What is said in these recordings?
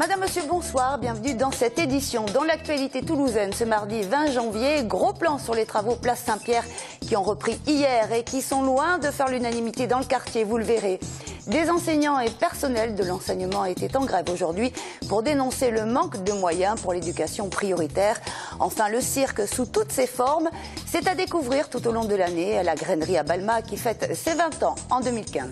Madame, Monsieur, bonsoir, bienvenue dans cette édition. Dans l'actualité toulousaine, ce mardi 20 janvier, gros plan sur les travaux Place Saint-Pierre qui ont repris hier et qui sont loin de faire l'unanimité dans le quartier, vous le verrez. Des enseignants et personnels de l'enseignement étaient en grève aujourd'hui pour dénoncer le manque de moyens pour l'éducation prioritaire. Enfin, le cirque sous toutes ses formes, c'est à découvrir tout au long de l'année à la grainerie à Balma qui fête ses 20 ans en 2015.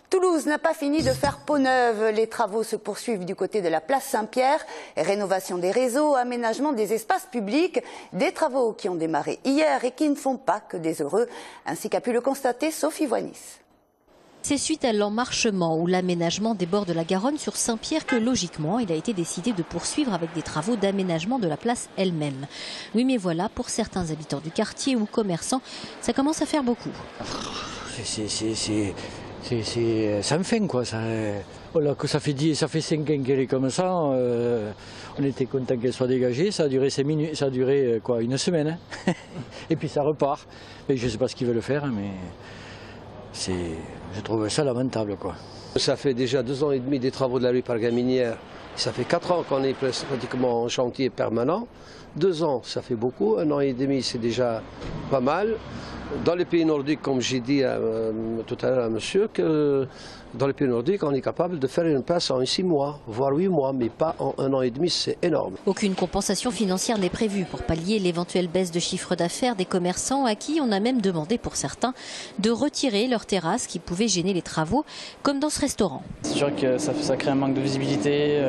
Toulouse n'a pas fini de faire peau neuve. Les travaux se poursuivent du côté de la place Saint-Pierre. Rénovation des réseaux, aménagement des espaces publics. Des travaux qui ont démarré hier et qui ne font pas que des heureux, ainsi qu'a pu le constater Sophie Voinis. C'est suite à l'emmarchement ou l'aménagement des bords de la Garonne sur Saint-Pierre que logiquement il a été décidé de poursuivre avec des travaux d'aménagement de la place elle-même. Oui, mais voilà, pour certains habitants du quartier ou commerçants, ça commence à faire beaucoup. Ça me fait quoi. Voilà, que ça fait 5 ans qu'elle est comme ça. On était content qu'elle soit dégagée. Ça a duré 5 minutes, ça a duré quoi, une semaine. Hein. Et puis ça repart. Mais je ne sais pas ce qu'ils veulent faire, mais je trouve ça lamentable, quoi. Ça fait déjà 2 ans et demi des travaux de la rue Pargaminière. Ça fait 4 ans qu'on est pratiquement en chantier permanent. 2 ans, ça fait beaucoup. 1 an et demi, c'est déjà pas mal. Dans les pays nordiques, comme j'ai dit tout à l'heure à monsieur, que dans les pays nordiques, on est capable de faire une place en 6 mois, voire 8 mois, mais pas en 1 an et demi, c'est énorme. Aucune compensation financière n'est prévue pour pallier l'éventuelle baisse de chiffre d'affaires des commerçants à qui on a même demandé pour certains de retirer leurs terrasses qui pouvaient gêner les travaux, comme dans ce restaurant. C'est sûr que ça crée un manque de visibilité,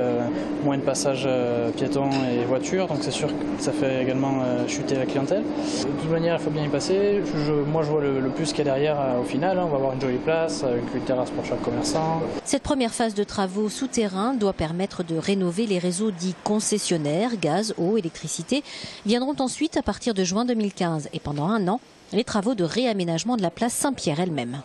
moins de passages piétons et voitures, donc c'est sûr que ça fait également chuter la clientèle. De toute manière, il faut bien y passer. Moi, je vois le plus qu'il y a derrière au final. On va avoir une jolie place avec une terrasse pour chaque commerçant. Cette première phase de travaux souterrains doit permettre de rénover les réseaux dits concessionnaires, gaz, eau, électricité. Viendront ensuite à partir de juin 2015 et pendant 1 an, les travaux de réaménagement de la place Saint-Pierre elle-même.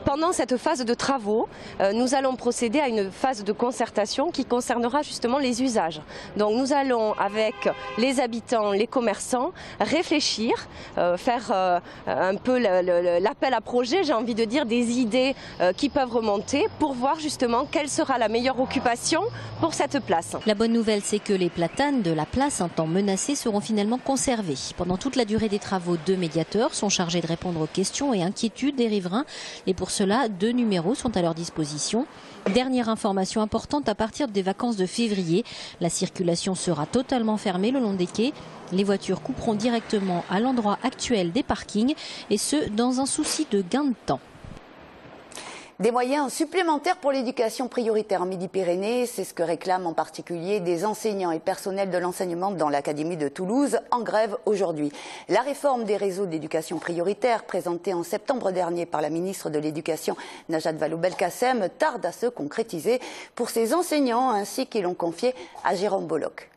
Pendant cette phase de travaux, nous allons procéder à une phase de concertation qui concernera justement les usages. Donc nous allons, avec les habitants, les commerçants, réfléchir, faire un peu l'appel à projet, j'ai envie de dire, des idées qui peuvent remonter pour voir justement quelle sera la meilleure occupation pour cette place. La bonne nouvelle, c'est que les platanes de la place, un temps menacées, seront finalement conservées. Pendant toute la durée des travaux, 2 médiateurs sont chargés de répondre aux questions et inquiétudes des riverains. Et pour cela, 2 numéros sont à leur disposition. Dernière information importante, à partir des vacances de février, la circulation sera totalement fermée le long des quais. Les voitures couperont directement à l'endroit actuel des parkings et ce, dans un souci de gain de temps. Des moyens supplémentaires pour l'éducation prioritaire en Midi-Pyrénées, c'est ce que réclament en particulier des enseignants et personnels de l'enseignement dans l'Académie de Toulouse, en grève aujourd'hui. La réforme des réseaux d'éducation prioritaire, présentée en septembre dernier par la ministre de l'Éducation, Najat Vallaud-Belkacem, tarde à se concrétiser pour ces enseignants, ainsi qu'ils l'ont confié à Jérôme Bolloc.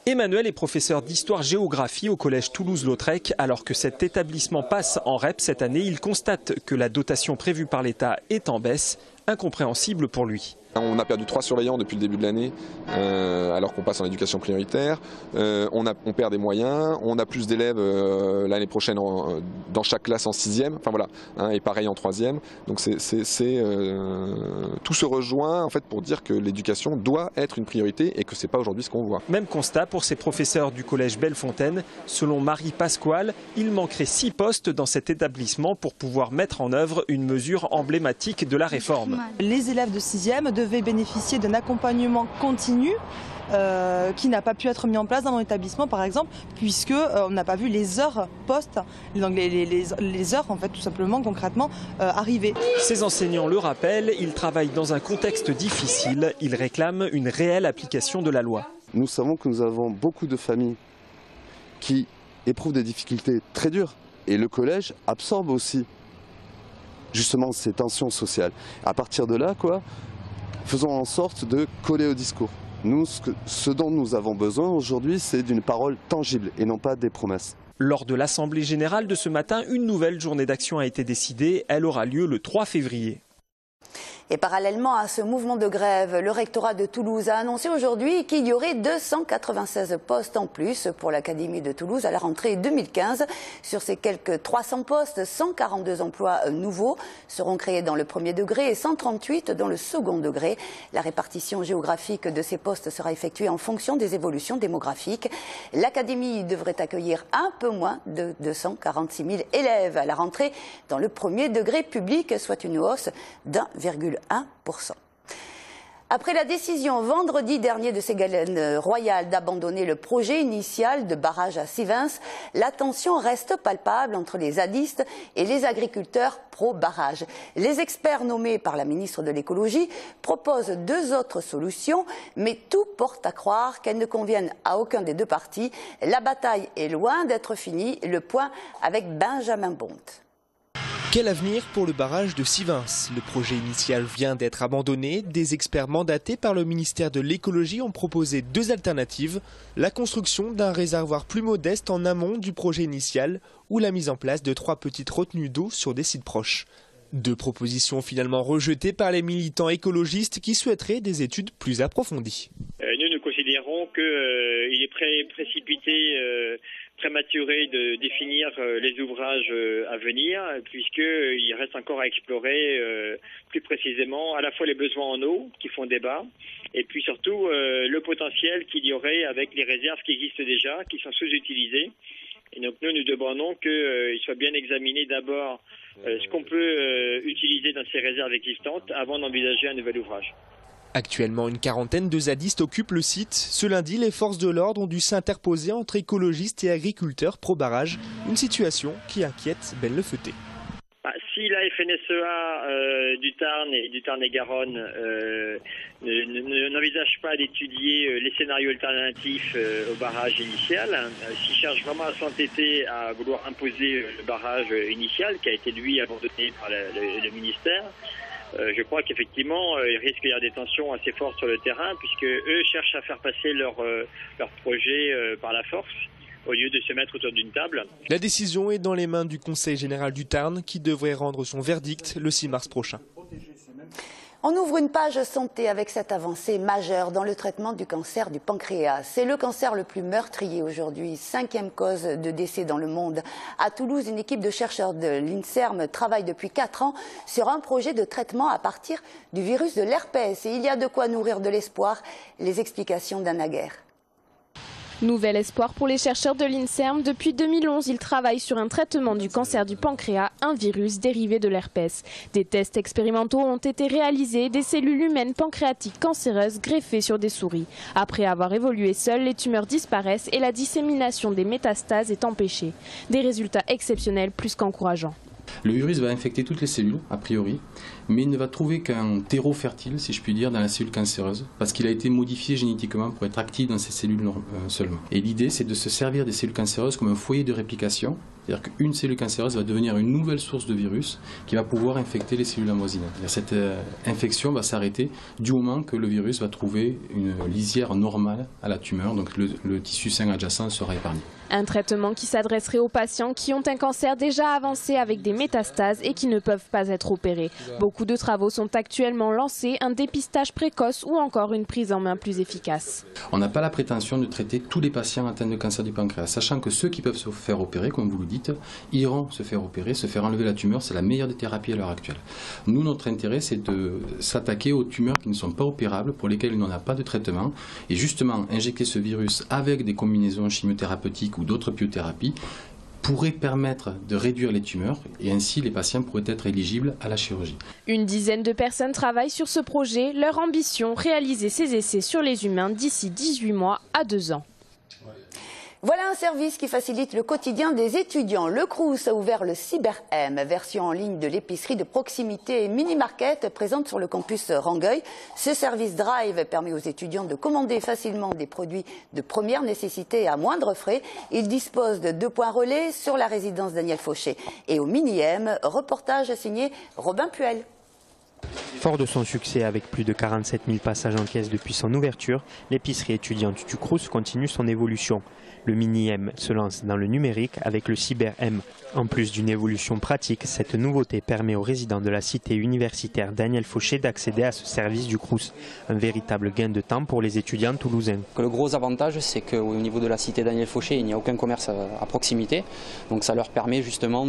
Emmanuel est professeur d'histoire-géographie au collège Toulouse-Lautrec. Alors que cet établissement passe en REP cette année, il constate que la dotation prévue par l'État est en baisse, incompréhensible pour lui. On a perdu 3 surveillants depuis le début de l'année, alors qu'on passe en éducation prioritaire. On perd des moyens, on a plus d'élèves l'année prochaine dans chaque classe en 6e, enfin voilà, hein, et pareil en 3e. Donc tout se rejoint en fait pour dire que l'éducation doit être une priorité et que c'est pas aujourd'hui ce qu'on voit. Même constat pour ces professeurs du collège Bellefontaine. Selon Marie Pasquale, il manquerait 6 postes dans cet établissement pour pouvoir mettre en œuvre une mesure emblématique de la réforme. Les élèves de 6e devaient bénéficier d'un accompagnement continu qui n'a pas pu être mis en place dans mon établissement par exemple, puisque on n'a pas vu les heures post, donc les heures en fait tout simplement concrètement arriver. Ces enseignants le rappellent, ils travaillent dans un contexte difficile, ils réclament une réelle application de la loi. Nous savons que nous avons beaucoup de familles qui éprouvent des difficultés très dures et le collège absorbe aussi justement ces tensions sociales. À partir de là, faisons en sorte de coller au discours. Nous, ce dont nous avons besoin aujourd'hui, c'est d'une parole tangible et non pas des promesses. Lors de l'Assemblée générale de ce matin, une nouvelle journée d'action a été décidée. Elle aura lieu le 3 février. Et parallèlement à ce mouvement de grève, le rectorat de Toulouse a annoncé aujourd'hui qu'il y aurait 296 postes en plus pour l'Académie de Toulouse à la rentrée 2015. Sur ces quelques 300 postes, 142 emplois nouveaux seront créés dans le premier degré et 138 dans le second degré. La répartition géographique de ces postes sera effectuée en fonction des évolutions démographiques. L'Académie devrait accueillir un peu moins de 246 000 élèves à la rentrée dans le premier degré public, soit une hausse d'1,1%. Après la décision vendredi dernier de Ségolène Royal d'abandonner le projet initial de barrage à Sivens, la tension reste palpable entre les zadistes et les agriculteurs pro-barrage. Les experts nommés par la ministre de l'Écologie proposent 2 autres solutions, mais tout porte à croire qu'elles ne conviennent à aucun des 2 partis. La bataille est loin d'être finie. Le point avec Benjamin Bonte. Quel avenir pour le barrage de Sivens? Le projet initial vient d'être abandonné. Des experts mandatés par le ministère de l'Écologie ont proposé 2 alternatives. La construction d'un réservoir plus modeste en amont du projet initial ou la mise en place de 3 petites retenues d'eau sur des sites proches. 2 propositions finalement rejetées par les militants écologistes qui souhaiteraient des études plus approfondies. Nous considérons qu'il est précipité, prématuré de définir les ouvrages à venir, puisqu'il reste encore à explorer plus précisément à la fois les besoins en eau qui font débat, et puis surtout le potentiel qu'il y aurait avec les réserves qui existent déjà, qui sont sous-utilisées. Et donc nous demandons qu'il soit bien examiné d'abord ce qu'on peut utiliser dans ces réserves existantes avant d'envisager un nouvel ouvrage. Actuellement, une quarantaine de zadistes occupent le site. Ce lundi, les forces de l'ordre ont dû s'interposer entre écologistes et agriculteurs pro-barrage. Une situation qui inquiète Ben Lefeuté. Si la FNSEA du Tarn et du Tarn-et-Garonne n'envisage pas d'étudier les scénarios alternatifs au barrage initial, s'il cherche vraiment à s'entêter à vouloir imposer le barrage initial qui a été lui abandonné par le ministère, je crois qu'effectivement, il risque d'y avoir des tensions assez fortes sur le terrain, puisque eux cherchent à faire passer leur projet par la force, au lieu de se mettre autour d'une table. La décision est dans les mains du Conseil général du Tarn, qui devrait rendre son verdict le 6 mars prochain. On ouvre une page santé avec cette avancée majeure dans le traitement du cancer du pancréas. C'est le cancer le plus meurtrier aujourd'hui, 5e cause de décès dans le monde. À Toulouse, une équipe de chercheurs de l'INSERM travaille depuis 4 ans sur un projet de traitement à partir du virus de l'herpès. Et il y a de quoi nourrir de l'espoir. Les explications d'Anna Guerre. Nouvel espoir pour les chercheurs de l'INSERM. Depuis 2011, ils travaillent sur un traitement du cancer du pancréas, un virus dérivé de l'herpès. Des tests expérimentaux ont été réalisés, des cellules humaines pancréatiques cancéreuses greffées sur des souris. Après avoir évolué seules, les tumeurs disparaissent et la dissémination des métastases est empêchée. Des résultats exceptionnels plus qu'encourageants. Le virus va infecter toutes les cellules, a priori, mais il ne va trouver qu'un terreau fertile, si je puis dire, dans la cellule cancéreuse, parce qu'il a été modifié génétiquement pour être actif dans ces cellules seulement. Et l'idée, c'est de se servir des cellules cancéreuses comme un foyer de réplication, c'est-à-dire qu'une cellule cancéreuse va devenir une nouvelle source de virus qui va pouvoir infecter les cellules avoisinantes. Cette infection va s'arrêter du moment que le virus va trouver une lisière normale à la tumeur, donc le tissu sain adjacent sera épargné. Un traitement qui s'adresserait aux patients qui ont un cancer déjà avancé avec des métastases et qui ne peuvent pas être opérés. Beaucoup de travaux sont actuellement lancés, un dépistage précoce ou encore une prise en main plus efficace. On n'a pas la prétention de traiter tous les patients atteints de cancer du pancréas, sachant que ceux qui peuvent se faire opérer, comme vous le dites, iront se faire opérer, se faire enlever la tumeur, c'est la meilleure des thérapies à l'heure actuelle. Nous, notre intérêt, c'est de s'attaquer aux tumeurs qui ne sont pas opérables, pour lesquelles il n'y en a pas de traitement, et justement injecter ce virus avec des combinaisons chimiothérapeutiques ou d'autres biothérapies pourrait permettre de réduire les tumeurs et ainsi les patients pourraient être éligibles à la chirurgie. Une dizaine de personnes travaillent sur ce projet. Leur ambition, réaliser ces essais sur les humains d'ici 18 mois à 2 ans. Voilà un service qui facilite le quotidien des étudiants. Le Crous a ouvert le CyberM, version en ligne de l'épicerie de proximité et mini-market présente sur le campus Rangueil. Ce service Drive permet aux étudiants de commander facilement des produits de première nécessité à moindre frais. Il dispose de 2 points relais sur la résidence Daniel Fauché. Et au Mini-M, reportage signé Robin Puel. Fort de son succès avec plus de 47 000 passages en caisse depuis son ouverture, l'épicerie étudiante du Crous continue son évolution. Le Mini-M se lance dans le numérique avec le Cyber-M. En plus d'une évolution pratique, cette nouveauté permet aux résidents de la cité universitaire Daniel Fauché d'accéder à ce service du Crous. Un véritable gain de temps pour les étudiants toulousains. Le gros avantage, c'est qu'au niveau de la cité Daniel Fauché, il n'y a aucun commerce à proximité. Donc ça leur permet justement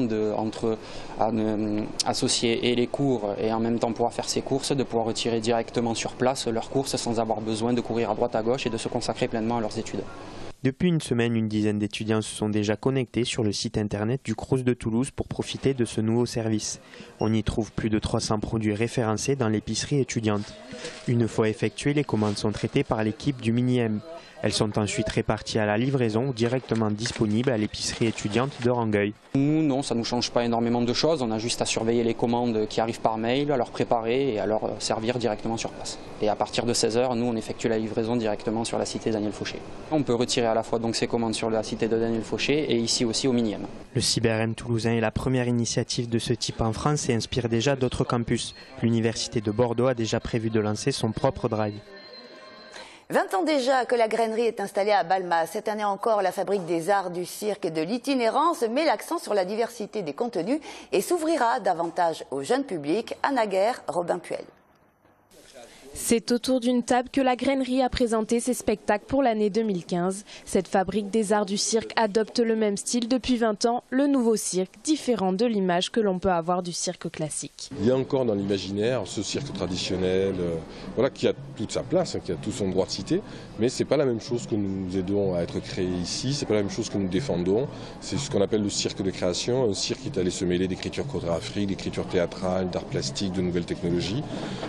associer et les cours et en même temps pouvoir faire ses courses, de pouvoir retirer directement sur place leurs courses sans avoir besoin de courir à droite à gauche et de se consacrer pleinement à leurs études. Depuis une semaine, une dizaine d'étudiants se sont déjà connectés sur le site internet du Crous de Toulouse pour profiter de ce nouveau service. On y trouve plus de 300 produits référencés dans l'épicerie étudiante. Une fois effectuées, les commandes sont traitées par l'équipe du Mini-M. Elles sont ensuite réparties à la livraison ou directement disponibles à l'épicerie étudiante de Rangueil. Nous, non, ça ne nous change pas énormément de choses. On a juste à surveiller les commandes qui arrivent par mail, à leur préparer et à leur servir directement sur place. Et à partir de 16 h, nous, on effectue la livraison directement sur la cité Daniel Fauché. On peut retirer à la fois donc ces commandes sur la cité de Daniel Fauché et ici aussi au Mini-M. Le Cyber-M toulousain est la première initiative de ce type en France et inspire déjà d'autres campus. L'université de Bordeaux a déjà prévu de lancer son propre drive. 20 ans déjà que la grainerie est installée à Balma. Cette année encore, la fabrique des arts du cirque et de l'itinérance met l'accent sur la diversité des contenus et s'ouvrira davantage au jeune public. Anna Guerre, Robin Puel. C'est autour d'une table que la grainerie a présenté ses spectacles pour l'année 2015. Cette fabrique des arts du cirque adopte le même style depuis 20 ans, le nouveau cirque, différent de l'image que l'on peut avoir du cirque classique. Il y a encore dans l'imaginaire ce cirque traditionnel qui a toute sa place, qui a tout son droit de cité, mais ce n'est pas la même chose que nous aidons à être créé ici, ce n'est pas la même chose que nous défendons. C'est ce qu'on appelle le cirque de création, un cirque qui est allé se mêler d'écriture chorégraphique, d'écriture théâtrale, d'art plastique, de nouvelles technologies.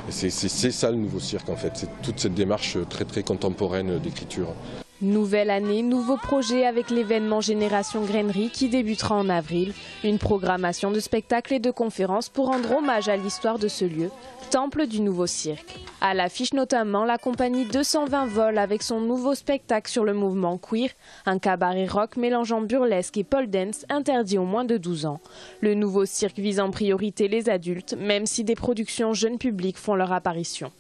C'est ça le nouveau cirque en fait, c'est toute cette démarche très contemporaine d'écriture. Nouvelle année, nouveau projet avec l'événement Génération Grainerie qui débutera en avril. Une programmation de spectacles et de conférences pour rendre hommage à l'histoire de ce lieu, temple du nouveau cirque. À l'affiche notamment la compagnie 220 vols avec son nouveau spectacle sur le mouvement queer, un cabaret rock mélangeant burlesque et pole dance interdit aux moins de 12 ans. Le nouveau cirque vise en priorité les adultes, même si des productions jeunes publics font leur apparition.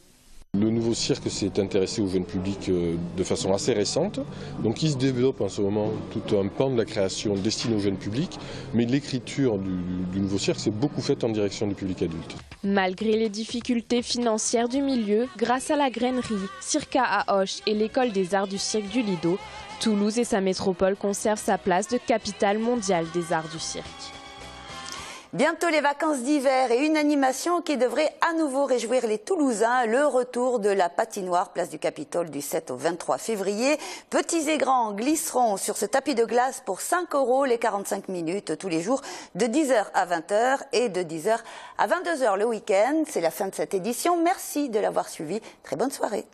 Le nouveau cirque s'est intéressé au jeune public de façon assez récente, donc il se développe en ce moment tout un pan de la création destiné au jeune public, mais l'écriture du nouveau cirque s'est beaucoup faite en direction du public adulte. Malgré les difficultés financières du milieu, grâce à la grainerie, Circa à Auch et l'école des arts du cirque du Lido, Toulouse et sa métropole conservent sa place de capitale mondiale des arts du cirque. Bientôt les vacances d'hiver et une animation qui devrait à nouveau réjouir les Toulousains, le retour de la patinoire place du Capitole du 7 au 23 février. Petits et grands glisseront sur ce tapis de glace pour 5 € les 45 minutes tous les jours de 10h à 20h et de 10h à 22h le week-end. C'est la fin de cette édition. Merci de l'avoir suivi. Très bonne soirée.